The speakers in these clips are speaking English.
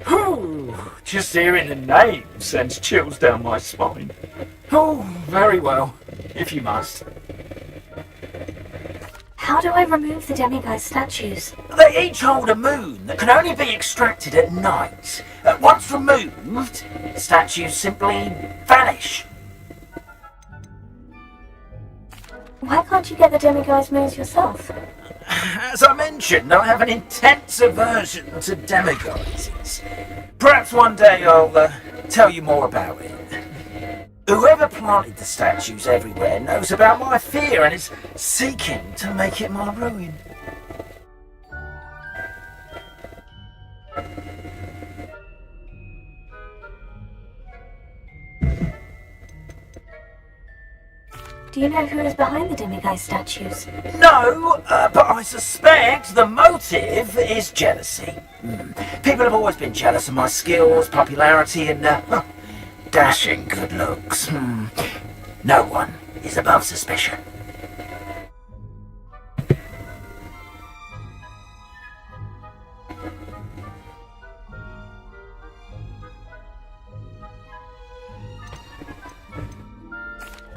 Oh, just hearing the name sends chills down my spine. Oh, very well, if you must. How do I remove the demiguise statues? They each hold a moon that can only be extracted at night. Once removed, statues simply vanish. Why can't you get the demiguise moons yourself? As I mentioned, I have an intense aversion to demiguises. Perhaps one day I'll tell you more about it. Whoever planted the statues everywhere knows about my fear and is seeking to make it my ruin. Do you know who is behind the demiguise statues? No, but I suspect the motive is jealousy. People have always been jealous of my skills, popularity, and dashing good looks. No one is above suspicion.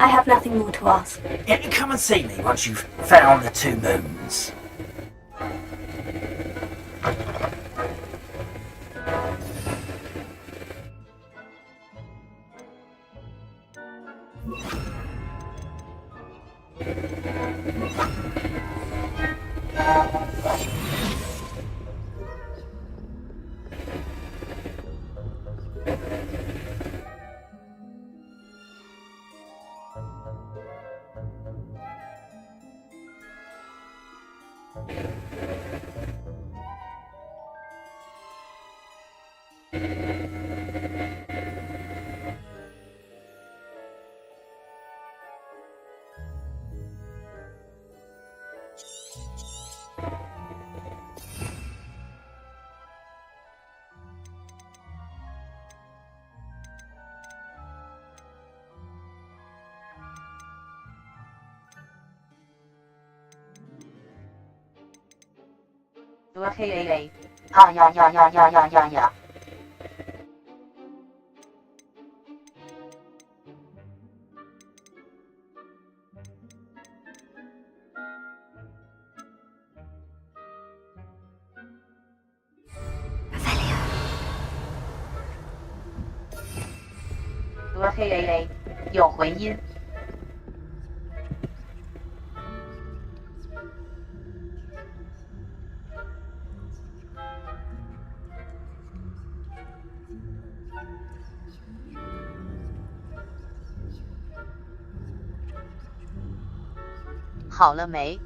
I have nothing more to ask. Come and see me once you've found the two moons. Hey. Ah, yeah. 嘿，有回音。好了没？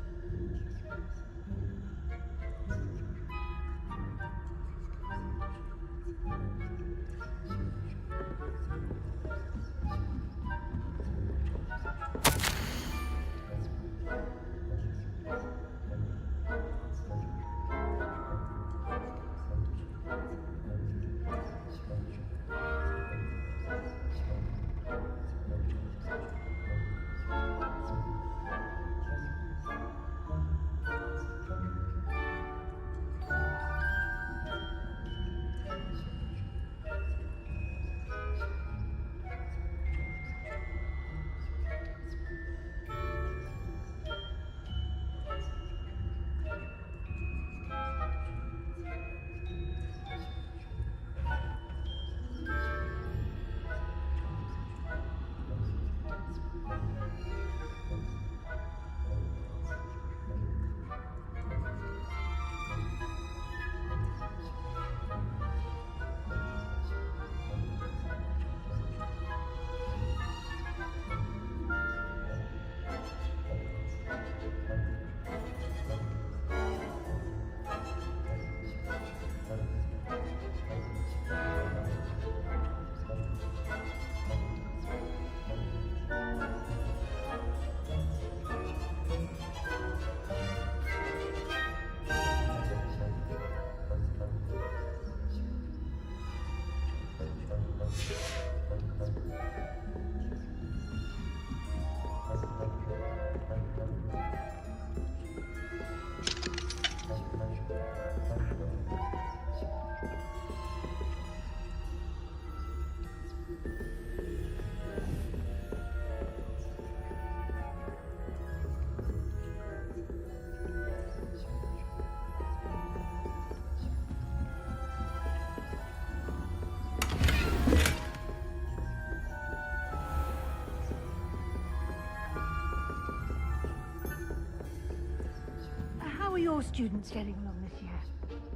are your students getting along this year?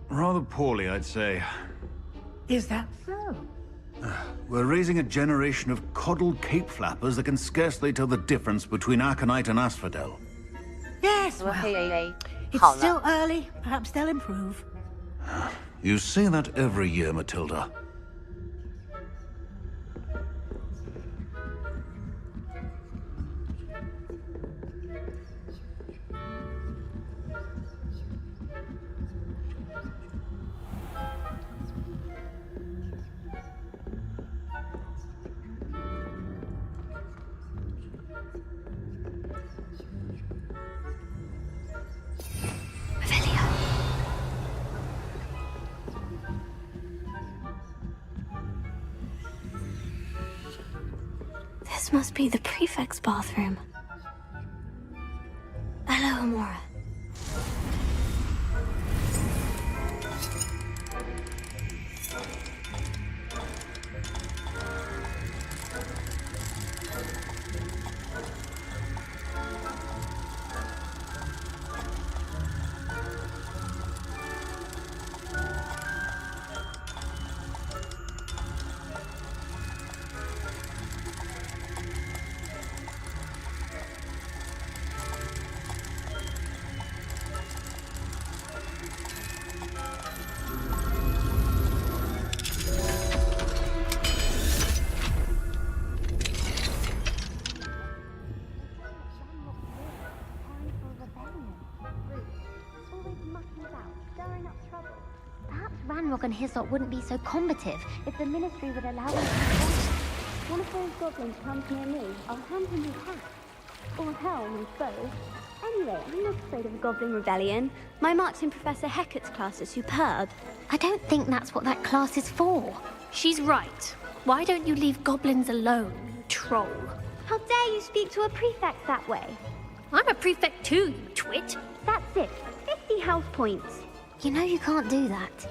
Rather poorly, I'd say. Is that so? We're raising a generation of coddled cape flappers that can scarcely tell the difference between aconite and asphodel. Yes, well, 黑 AA， it's 好了， still early. Perhaps they'll improve. You say that every year, Matilda. This must be the prefect's bathroom. Hello, Amora. Perhaps Ranrock and Hyssop wouldn't be so combative if the Ministry would allow them to contact. One of those goblins comes near me, I'll hand him his hat. Or helm, I suppose. Anyway, I'm not afraid of a goblin rebellion. My marks in Professor Hecat's class are superb. I don't think that's what that class is for. She's right. Why don't you leave goblins alone, you troll? How dare you speak to a prefect that way? I'm a prefect too, you twit. That's it. 50 house points. You know you can't do that.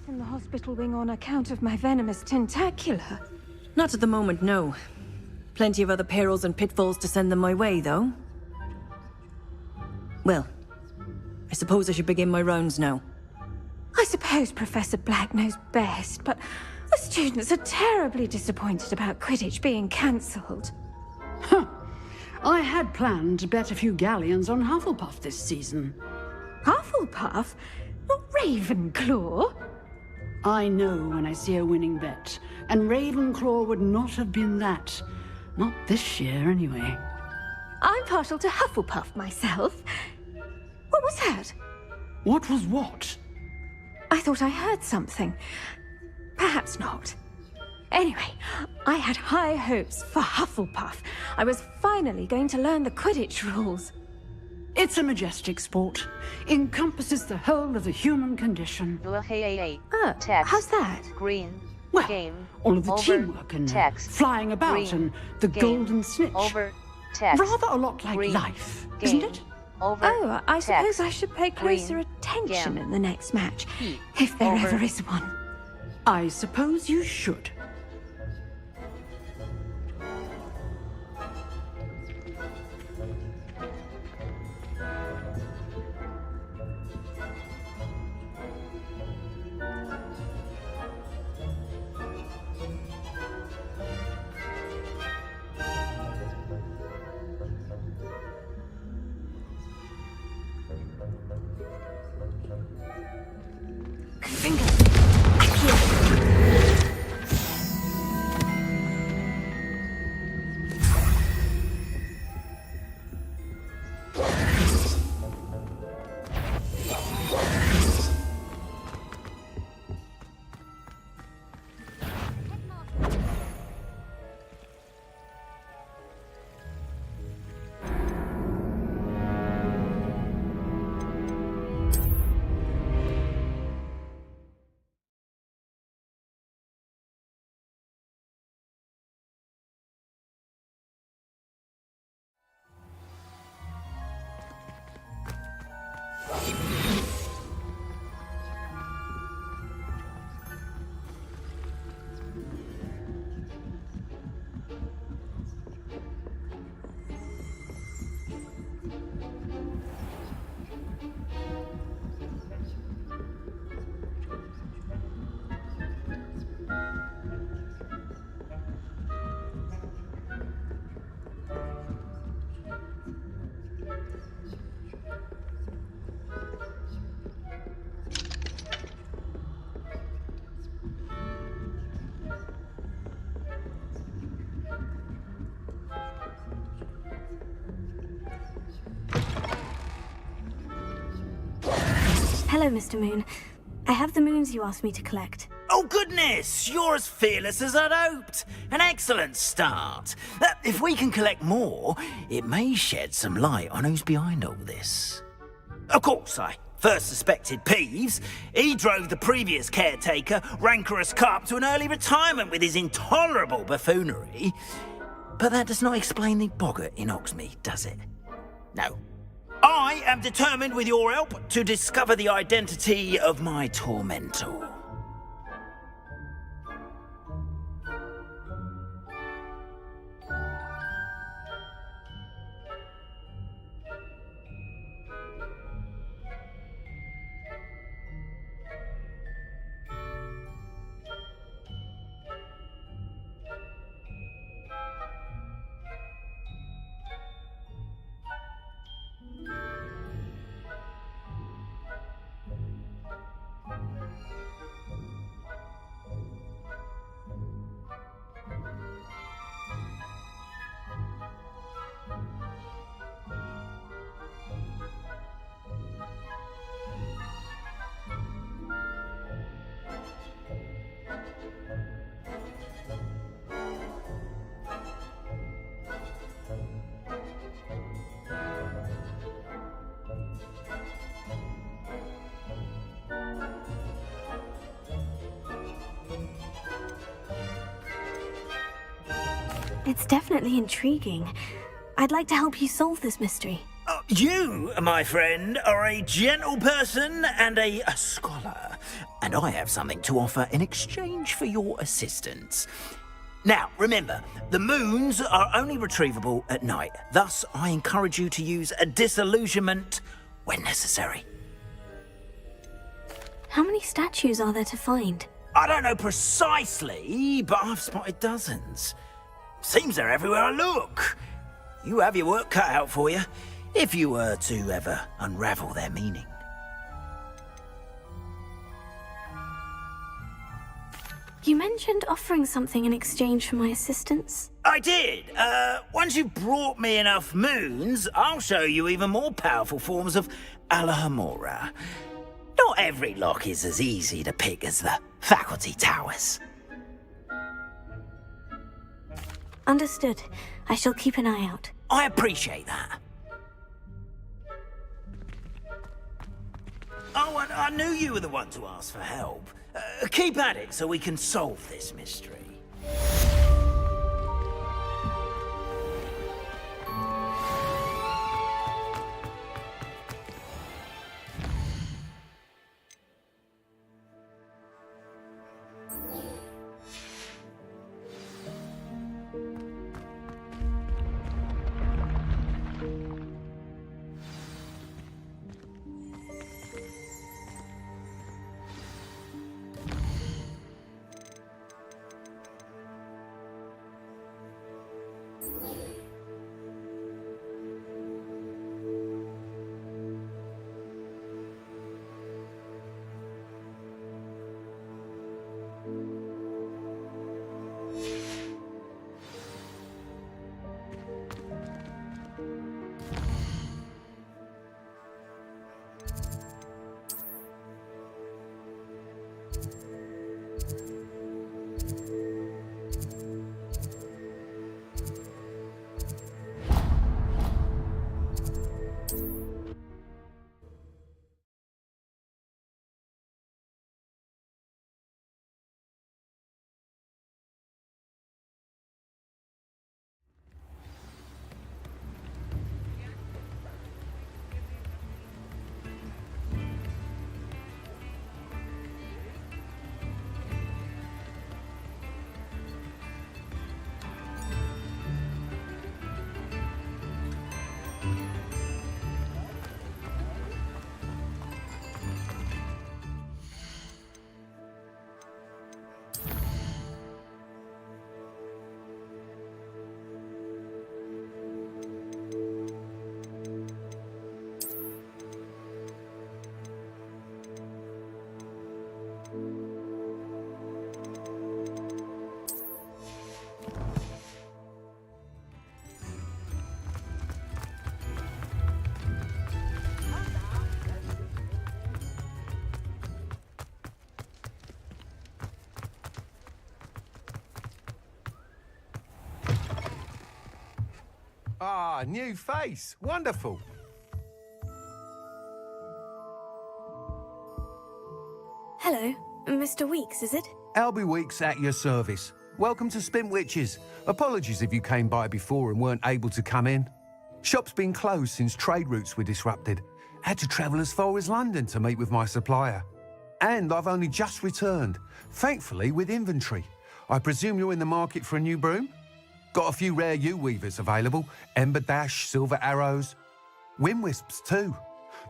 In the hospital wing on account of my venomous tentacula. Not at the moment, no. Plenty of other perils and pitfalls to send them my way, though. Well, I suppose I should begin my rounds now. I suppose Professor Black knows best, but the students are terribly disappointed about Quidditch being cancelled. Huh. I had planned to bet a few galleons on Hufflepuff this season. Hufflepuff? Not Ravenclaw? I know when I see a winning bet, and Ravenclaw would not have been that. Not this year, anyway. I'm partial to Hufflepuff myself. What was that? What was what? I thought I heard something. Perhaps not. Anyway, I had high hopes for Hufflepuff. I was finally going to learn the Quidditch rules. It's a majestic sport. Encompasses the whole of the human condition. 如黑 AA， How's text that? green Well, game all of the over teamwork and text flying about green and the game golden snitch. over text Rather a lot like green life, game isn't it? over Oh, I suppose text I should pay closer green attention game in the next match, P if there over ever is one. I suppose you should. Hello, Mr. Moon. I have the moons you asked me to collect. Oh, goodness! You're as fearless as I'd hoped. An excellent start. If we can collect more, it may shed some light on who's behind all this. Of course, I first suspected Peeves. He drove the previous caretaker, Rancorous Carp, to an early retirement with his intolerable buffoonery. But that does not explain the boggart in Hogsmeade, does it? No. I am determined, with your help, to discover the identity of my tormentor. It's definitely intriguing. I'd like to help you solve this mystery. You, my friend, are a gentle person and a scholar, and I have something to offer in exchange for your assistance. Now, remember, the moons are only retrievable at night. Thus, I encourage you to use a disillusionment when necessary. How many statues are there to find? I don't know precisely, but I've spotted dozens. Seems they're everywhere I look. You have your work cut out for you, if you were to ever unravel their meaning. You mentioned offering something in exchange for my assistance. I did. Once you've brought me enough moons, I'll show you even more powerful forms of Alohomora. Not every lock is as easy to pick as the faculty towers. Understood. I shall keep an eye out. I appreciate that. Oh, and I knew you were the one to ask for help. Keep at it so we can solve this mystery. Ah, new face. Wonderful. Hello, Mr. Weeks, is it? Albie Weeks at your service. Welcome to Spintwitches. Apologies if you came by before and weren't able to come in. Shop's been closed since trade routes were disrupted. Had to travel as far as London to meet with my supplier. And I've only just returned, thankfully with inventory. I presume you're in the market for a new broom? Got a few rare U-weavers available. Ember Dash, Silver Arrows. Wind Wisps too.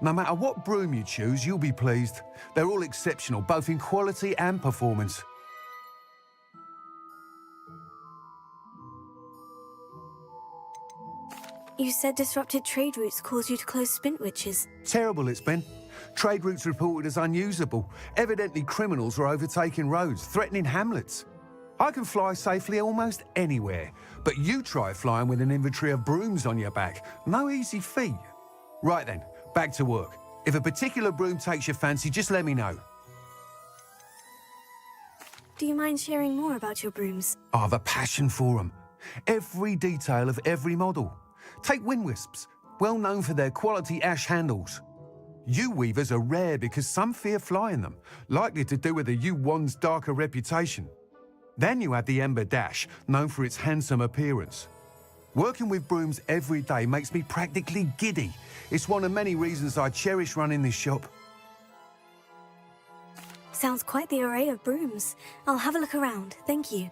No matter what broom you choose, you'll be pleased. They're all exceptional, both in quality and performance. You said disrupted trade routes caused you to close Spintwitches. Terrible it's been. Trade routes reported as unusable. Evidently criminals were overtaking roads, threatening hamlets. I can fly safely almost anywhere, but you try flying with an inventory of brooms on your back. No easy feat. Right then, back to work. If a particular broom takes your fancy, just let me know. Do you mind sharing more about your brooms? I have a passion for them. Every detail of every model. Take Wind Wisps, well known for their quality ash handles. U-weavers are rare because some fear flying them, likely to do with the U-wand's darker reputation. Then you have the Ember Dash, known for its handsome appearance. Working with brooms every day makes me practically giddy. It's one of many reasons I cherish running this shop. Sounds quite the array of brooms. I'll have a look around, thank you.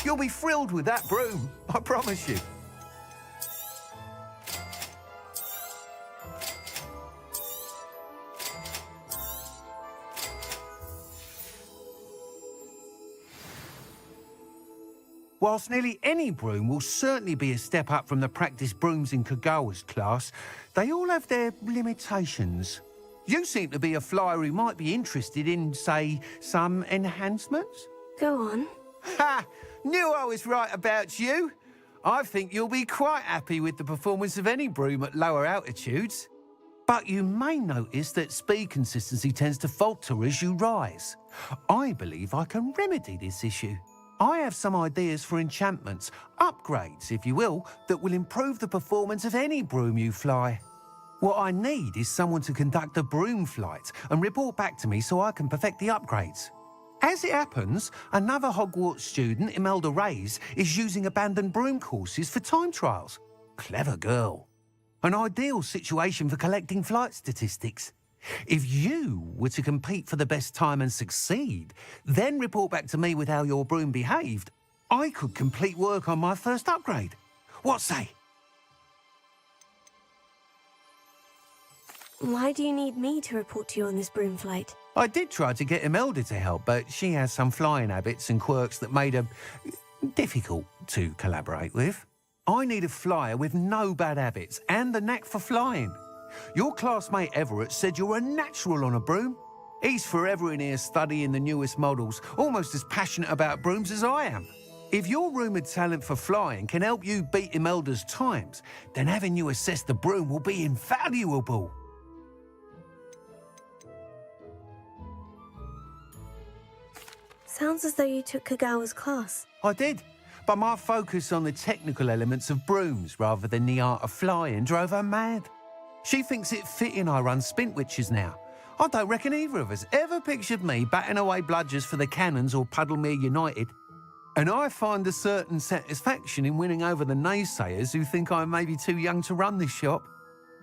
You'll be thrilled with that broom, I promise you. Whilst nearly any broom will certainly be a step up from the practice brooms in Kagawa's class, they all have their limitations. You seem to be a flyer who might be interested in, say, some enhancements? Go on. Ha! Knew I was right about you. I think you'll be quite happy with the performance of any broom at lower altitudes. But you may notice that speed consistency tends to falter as you rise. I believe I can remedy this issue. I have some ideas for enchantments, upgrades, if you will, that will improve the performance of any broom you fly. What I need is someone to conduct a broom flight and report back to me so I can perfect the upgrades. As it happens, another Hogwarts student, Imelda Reyes, is using abandoned broom courses for time trials. Clever girl. An ideal situation for collecting flight statistics. If you were to compete for the best time and succeed, then report back to me with how your broom behaved, I could complete work on my first upgrade. What say? Why do you need me to report to you on this broom flight? I did try to get Imelda to help, but she has some flying habits and quirks that made her difficult to collaborate with. I need a flyer with no bad habits and the knack for flying. Your classmate Everett said you're a natural on a broom. He's forever in here studying the newest models, almost as passionate about brooms as I am. If your rumoured talent for flying can help you beat Imelda's times, then having you assess the broom will be invaluable. Sounds as though you took Kagawa's class. I did, but my focus on the technical elements of brooms rather than the art of flying drove her mad. She thinks it fitting I run Spintwitches now. I don't reckon either of us ever pictured me batting away bludgers for the Cannons or Puddlemere United. And I find a certain satisfaction in winning over the naysayers who think I may be too young to run this shop.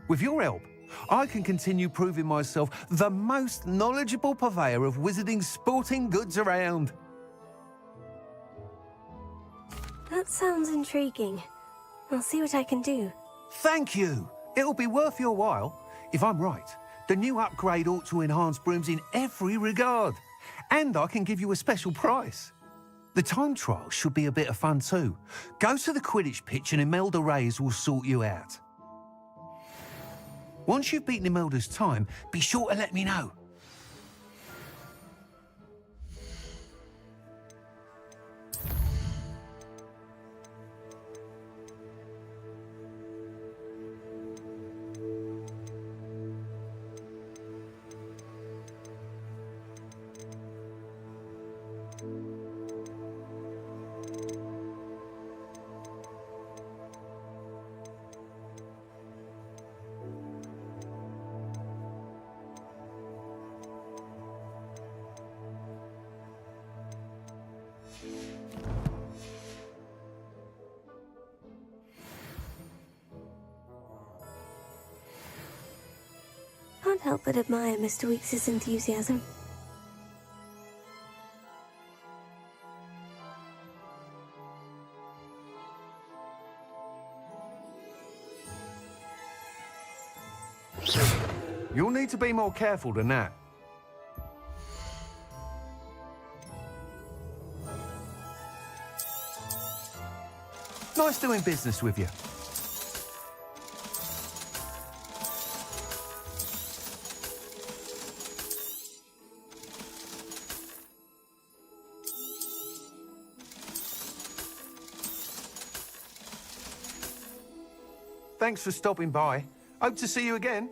With your help, I can continue proving myself the most knowledgeable purveyor of wizarding sporting goods around. That sounds intriguing. I'll see what I can do. Thank you. It'll be worth your while. If I'm right, the new upgrade ought to enhance brooms in every regard. And I can give you a special price. The time trial should be a bit of fun too. Go to the Quidditch pitch and Imelda Reyes will sort you out. Once you've beaten Imelda's time, be sure to let me know. help but admire Mr. Weeks' enthusiasm. You'll need to be more careful than that. Nice doing business with you. Thanks for stopping by. Hope to see you again.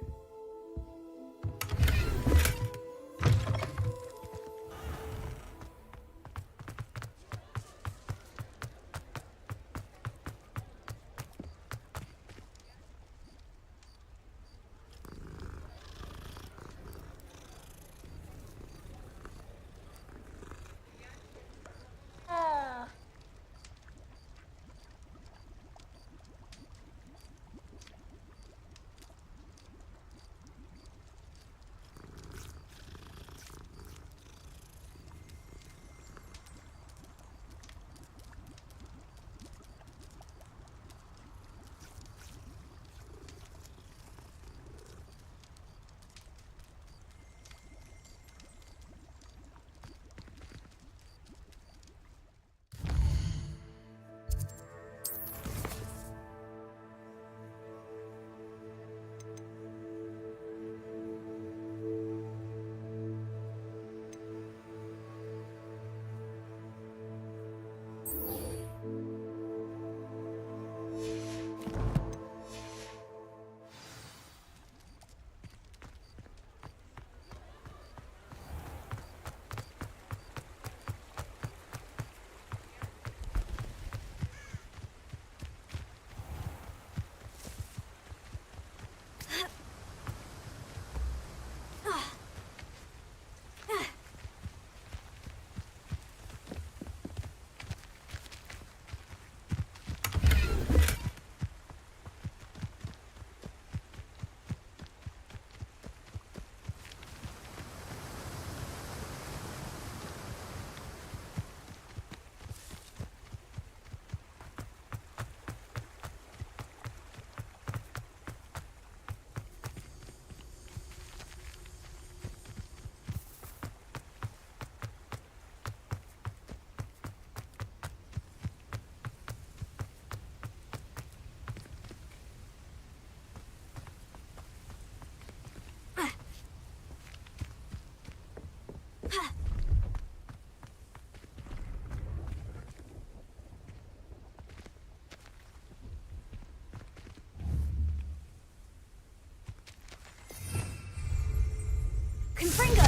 Confringo!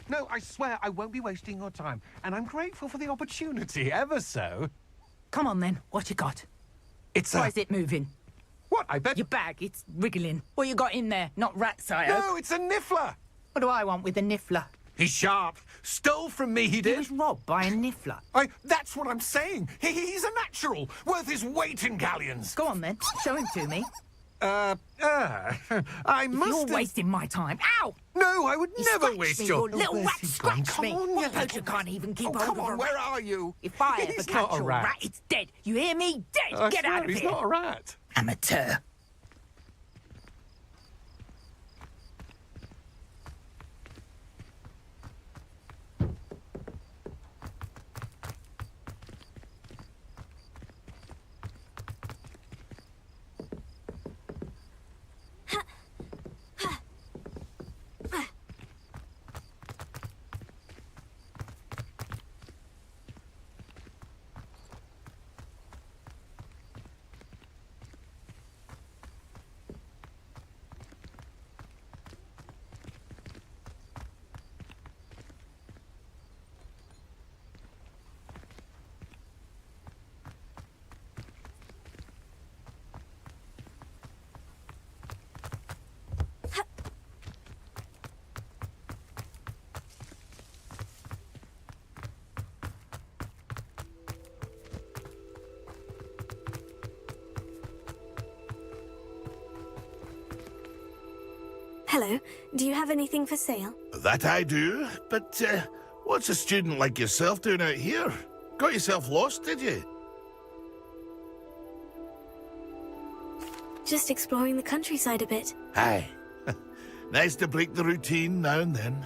No, I swear I won't be wasting your time, and I'm grateful for the opportunity, ever so. Come on then, what you got? It's Why is it moving? What, I bet... Your bag, it's wriggling. What you got in there? Not rats, I hope. No, it's a niffler! What do I want with a niffler? He's sharp. Stole from me, he did. He was robbed by a niffler. That's what I'm saying. He's a natural, worth his weight in galleons. Go on then, show him to me. I must You're have... wasting my time. Ow! No, I would You never scratched waste me, your... you little rat, scratch me. Come on, What poacher can't even keep hold come of a on, rat? where are you? If I ever He's catch not a your rat. rat, it's dead. You hear me? Dead. Get out of He's here. not a rat. Amateur. Hello. Do you have anything for sale? That I do, but what's a student like yourself doing out here? Got yourself lost, did you? Just exploring the countryside a bit. Aye. Nice to break the routine now and then.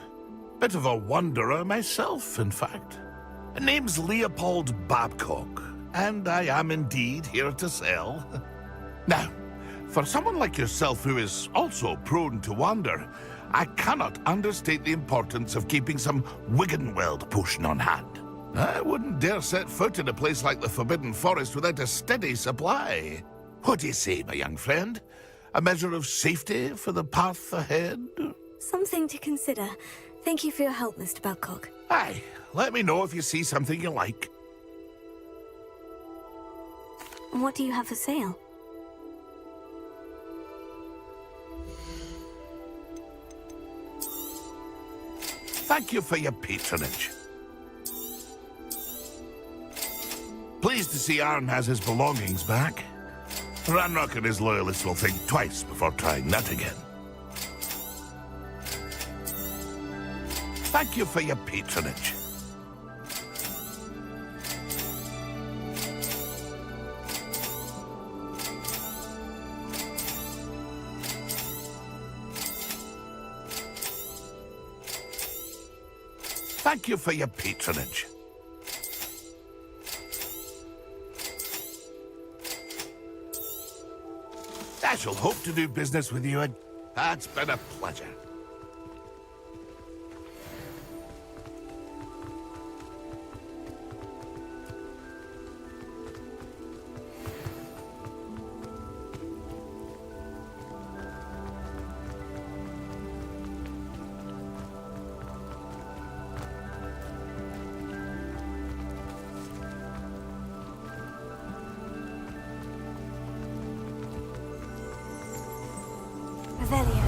Bit of a wanderer myself, in fact. Name's Leopold Babcock, and I am indeed here to sell. Now, for someone like yourself who is also prone to wander, I cannot understate the importance of keeping some Wiggenweld potion on hand. I wouldn't dare set foot in a place like the Forbidden Forest without a steady supply. What do you say, my young friend? A measure of safety for the path ahead? Something to consider. Thank you for your help, Mr. Babcock. Aye, let me know if you see something you like. What do you have for sale? Thank you for your patronage. Pleased to see Arn has his belongings back. Ranrock and his loyalists will think twice before trying that again. Thank you for your patronage. Thank you for your patronage. I shall hope to do business with you again. It's been a pleasure. Revelio.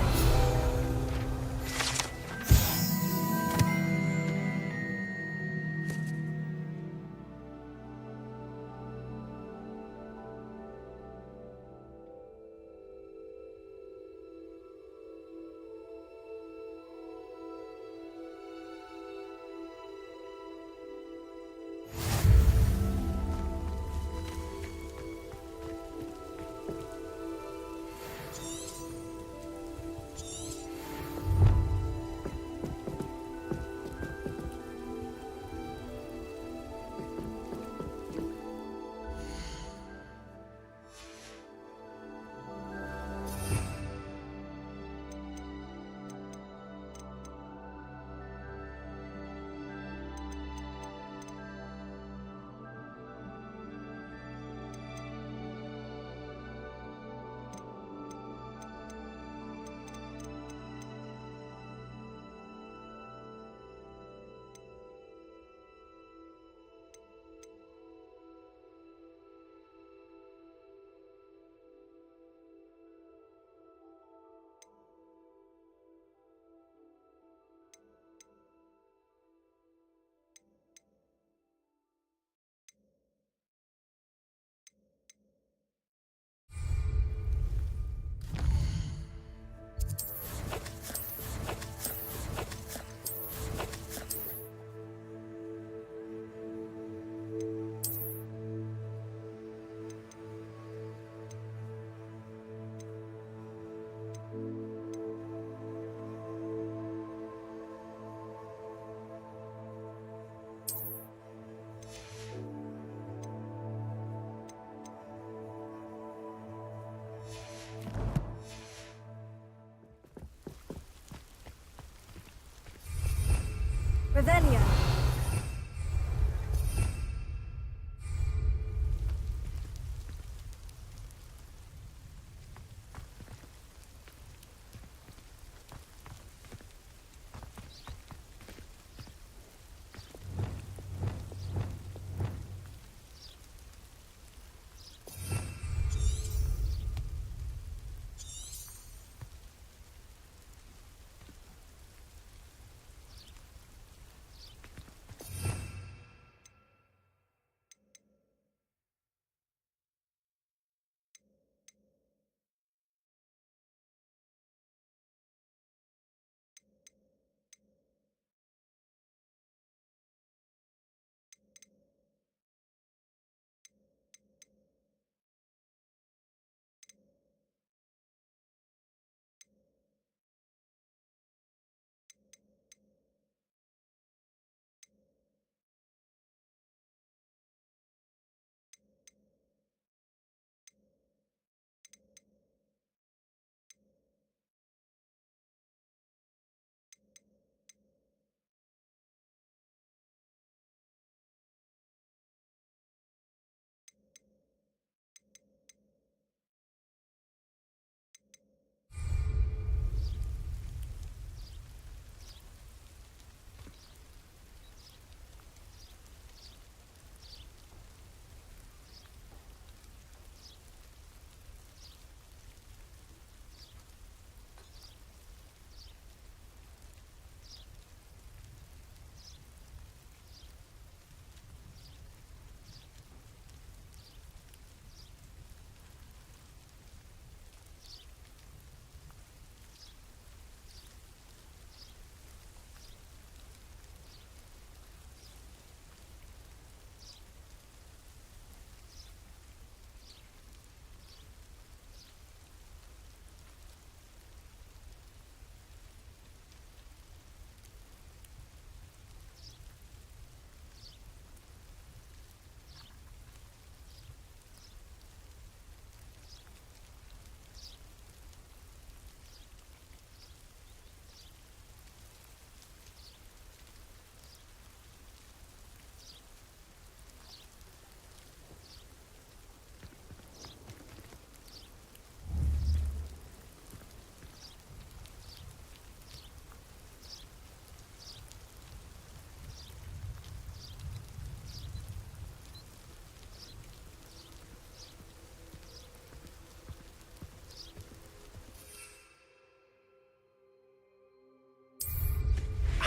Revelio.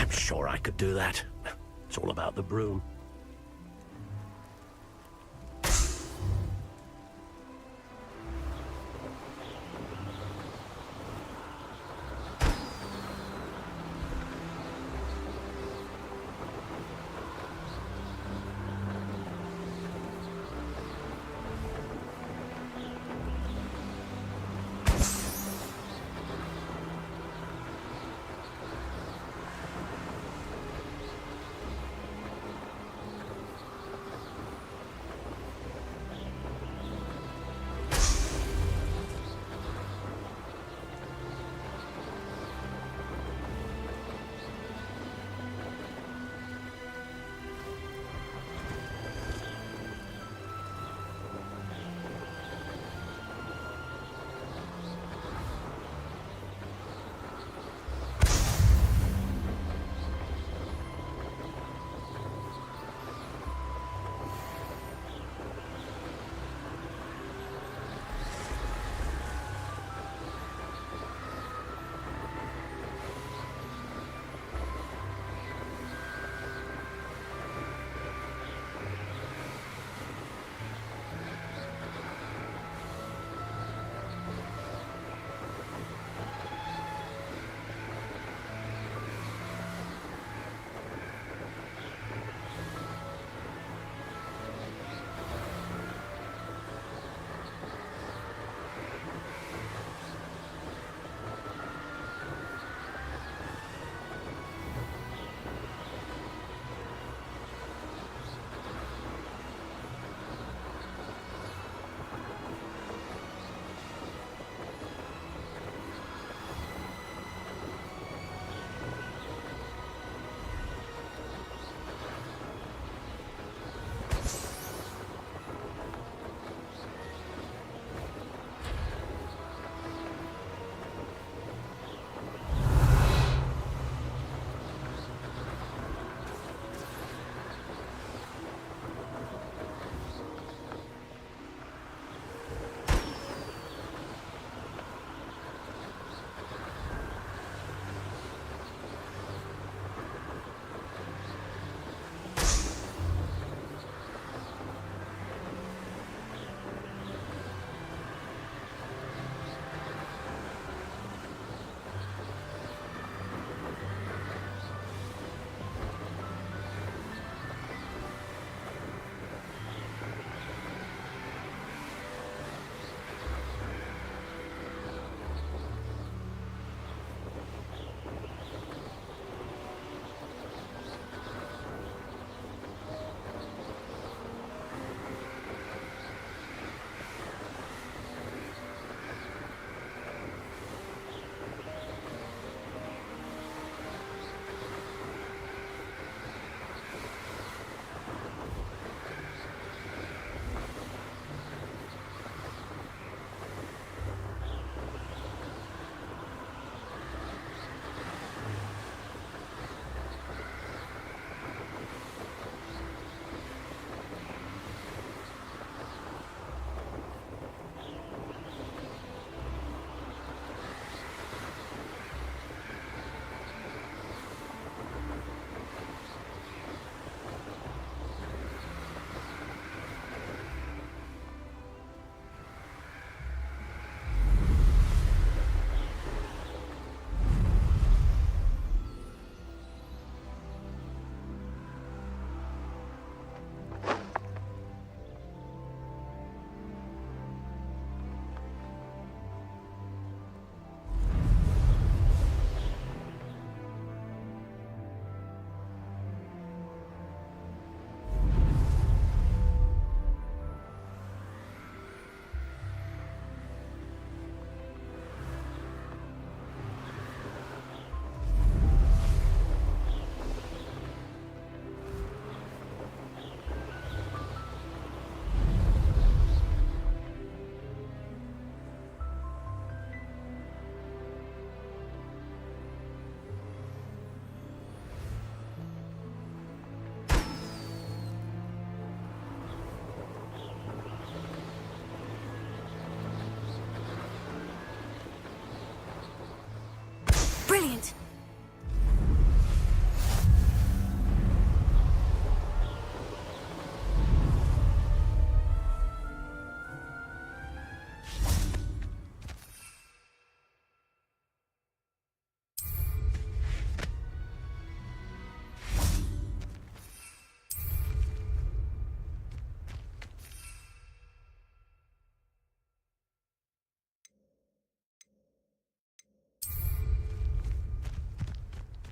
I'm sure I could do that. It's all about the broom.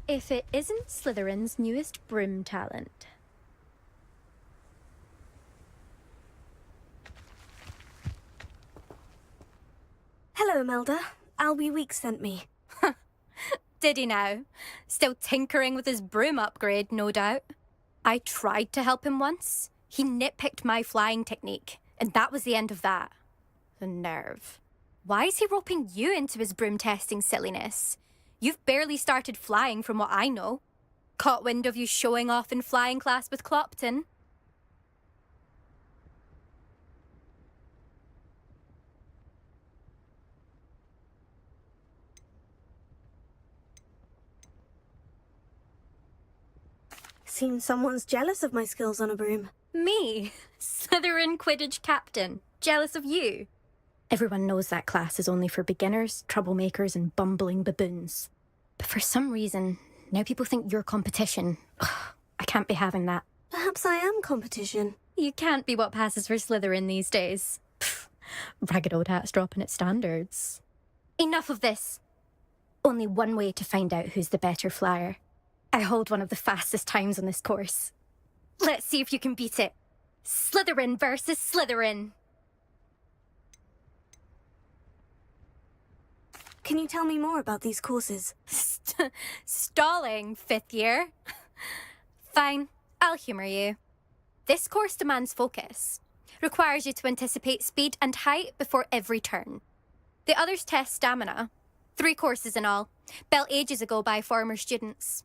If it isn't Slytherin's newest broom talent. Hello, Imelda. Albie Weeks sent me. Did he now? Still tinkering with his broom upgrade, no doubt. I tried to help him once. He nitpicked my flying technique, and that was the end of that. The nerve. Why is he roping you into his broom testing silliness? You've barely started flying from what I know. Caught wind of you showing off in flying class with Clopton. Seems someone's jealous of my skills on a broom. Me? Slytherin Quidditch captain. Jealous of you? Everyone knows that class is only for beginners, troublemakers, and bumbling baboons. But for some reason, now people think you're competition. Ugh, I can't be having that. Perhaps I am competition. You can't be what passes for Slytherin these days. Pfft, ragged old hat's dropping its standards. Enough of this. Only one way to find out who's the better flyer. I hold one of the fastest times on this course. Let's see if you can beat it. Slytherin versus Slytherin. Can you tell me more about these courses? Stalling, 5th year? Fine, I'll humour you. This course demands focus. Requires you to anticipate speed and height before every turn. The others test stamina. 3 courses in all, built ages ago by former students.